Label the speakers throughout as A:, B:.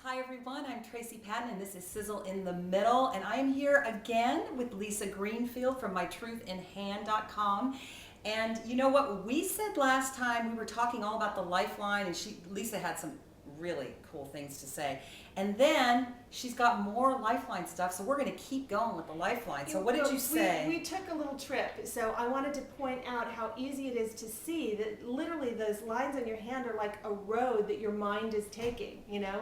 A: Hi everyone, I'm Tracy Pattin and this is Sizzle in the Middle, and I am here again with Lisa Greenfield from mytruthinhand.com. And you know what we said last time? We were talking all about the lifeline, and Lisa had some really cool things to say. And then she's got more lifeline stuff, so we're going to keep going with the lifeline. So what did you say?
B: We took a little trip, so I wanted to point out how easy it is to see that literally those lines on your hand are like a road that your mind is taking, you know?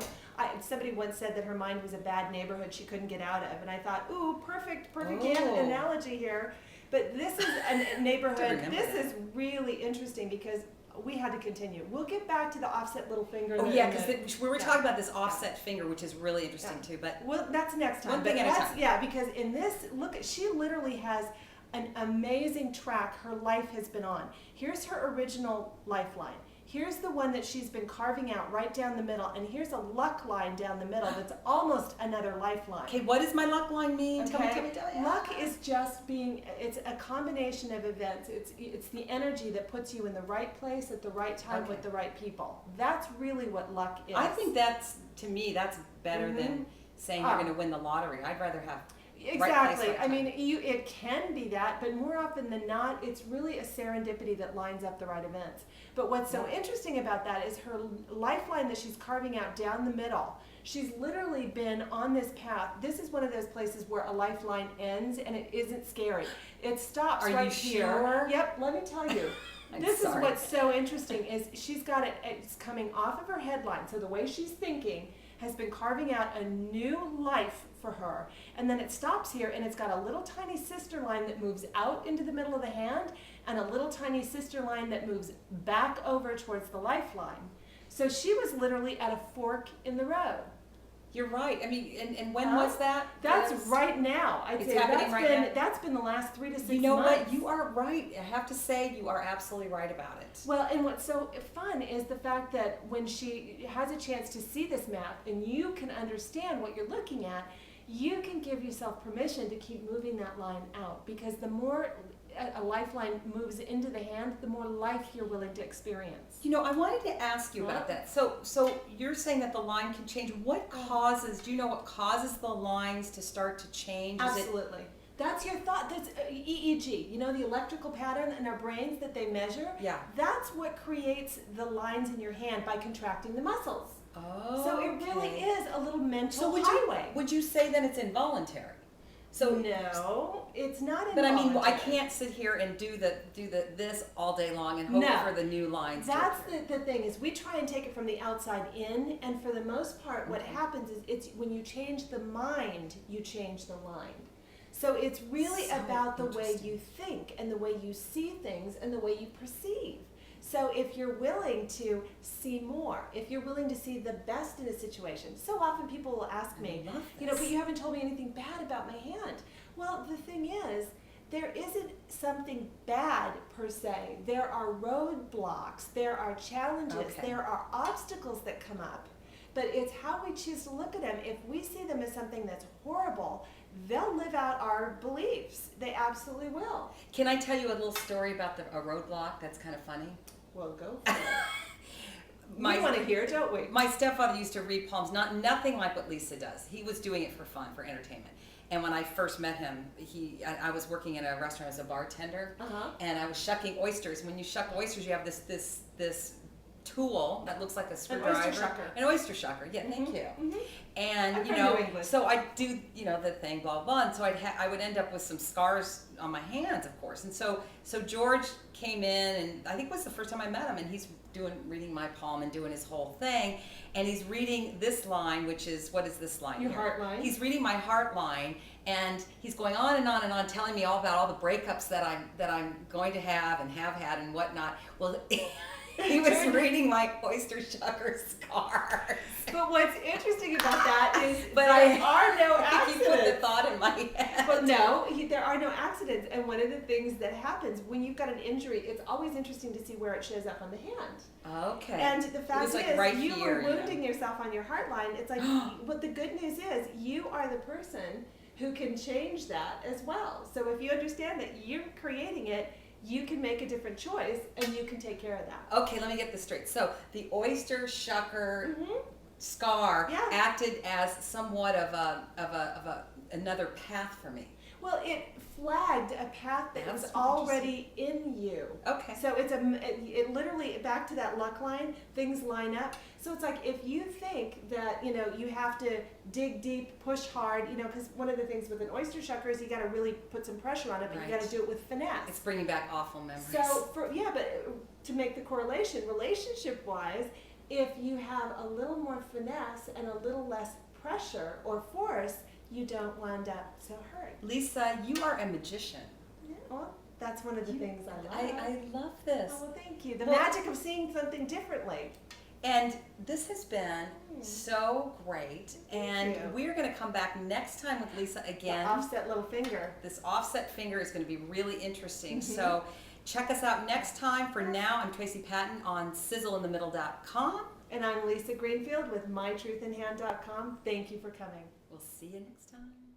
B: Somebody once said that her mind was a bad neighborhood she couldn't get out of, and I thought, ooh, perfect analogy here. But this is a neighborhood, this is really interesting because we had to continue. We'll get back to the offset little finger.
A: Oh yeah, because we were talking about this offset finger, which is really interesting too. But
B: well, that's next time.
A: One thing at a time.
B: Yeah, because in this, look, she literally has an amazing track her life has been on. Here's her original lifeline. Here's the one that she's been carving out right down the middle, and here's a luck line down the middle that's almost another lifeline.
A: Okay, what does my luck line mean?
B: Okay.
A: Tell me.
B: Luck is just being, it's a combination of events. It's the energy that puts you in the right place at the right time with the right people. That's really what luck is.
A: I think to me, that's better than saying you're going to win the lottery. I'd rather have
B: exactly.
A: Right place, right
B: I mean, it can be that, but more often than not, it's really a serendipity that lines up the right events. But what's so interesting about that is her lifeline that she's carving out down the middle. She's literally been on this path. This is one of those places where a lifeline ends and it isn't scary. It stops right here.
A: Sure?
B: Yep, let me tell you. This is what's so interesting is she's got it's coming off of her headline. So the way she's thinking has been carving out a new life for her. And then it stops here and it's got a little tiny sister line that moves out into the middle of the hand and a little tiny sister line that moves back over towards the lifeline. So she was literally at a fork in the road.
A: You're right. I mean, and when was that?
B: That's right now. I'd say that's been the last 3 to 6 months.
A: You know what? You are right. I have to say you are absolutely right about it.
B: Well, and what's so fun is the fact that when she has a chance to see this map and you can understand what you're looking at, you can give yourself permission to keep moving that line out, because the more a lifeline moves into the hand, the more life you're willing to experience.
A: You know, I wanted to ask you about that. So you're saying that the line can change. What causes, do you know what causes the lines to start to change?
B: Absolutely. That's your thought. That's EEG. You know, the electrical pattern in our brains that they measure?
A: Yeah.
B: That's what creates the lines in your hand by contracting the muscles.
A: Oh,
B: so it really is a little mental highway.
A: Would you say that it's involuntary? So
B: no, it's not involuntary.
A: But I mean, I can't sit here and do this all day long and hope for the new lines.
B: That's the thing is we try and take it from the outside in, and for the most part, what happens is it's when you change the mind, you change the line. So it's really about the way you think and the way you see things and the way you perceive. So if you're willing to see more, if you're willing to see the best in a situation, so often people will ask me, you know, but you haven't told me anything bad about my hand. Well, the thing is, there isn't something bad per se. There are roadblocks, there are challenges, there are obstacles that come up. But it's how we choose to look at them. If we see them as something that's horrible, they'll live out our beliefs. They absolutely will.
A: Can I tell you a little story about a roadblock that's kind of funny?
B: Well, go for it. We want to hear, don't we?
A: My stepfather used to read palms, nothing like what Lisa does. He was doing it for fun, for entertainment. And when I first met him, I was working in a restaurant as a bartender, and I was shucking oysters. When you shuck oysters, you have this tool that looks like a screwdriver. An oyster shucker. Yeah, thank you. And you know, so I do the thing, blah blah. And so I would end up with some scars on my hands, of course. And so George came in, and I think it was the first time I met him, and he's reading my palm and doing his whole thing, and he's reading this line, which is, what is this line?
B: Your heart line.
A: He's reading my heart line, and he's going on and on and on, telling me all about all the breakups that I'm going to have and have had and whatnot. Well. He was reading my oyster shucker scars.
B: But what's interesting about that is
A: there
B: are no accidents.
A: He put the thought in my head.
B: But no, there are no accidents. And one of the things that happens when you've got an injury, it's always interesting to see where it shows up on the hand.
A: Okay.
B: And the fact is,
A: right
B: you
A: here,
B: were wounding yourself on your heart line. It's like, but the good news is you are the person who can change that as well. So if you understand that you're creating it, you can make a different choice and you can take care of that.
A: Okay, let me get this straight. So the oyster shucker scar
B: Yeah.
A: acted as somewhat of another path for me.
B: Well, it flagged a path that
A: That's
B: was
A: what
B: already in you.
A: Okay.
B: So it literally, back to that luck line, things line up. So it's like if you think that, you know, you have to dig deep, push hard, you know, because one of the things with an oyster shucker is you got to really put some pressure on it, but you got to do it with finesse.
A: It's bringing back awful memories.
B: So, but to make the correlation, relationship-wise, if you have a little more finesse and a little less pressure or force, you don't wind up so hurt.
A: Lisa, you are a magician.
B: Yeah, well, that's one of the things I love.
A: I love this.
B: Oh, well, thank you. The
A: Well,
B: magic of seeing something differently.
A: And this has been so great.
B: Thank you.
A: And we're going to come back next time with Lisa again.
B: The offset little finger.
A: This offset finger is going to be really interesting. So check us out next time. For now, I'm Tracy Pattin on SizzleInTheMiddle.com.
B: And I'm Lisa Greenfield with MyTruthinHand.com. Thank you for coming.
A: We'll see you next time.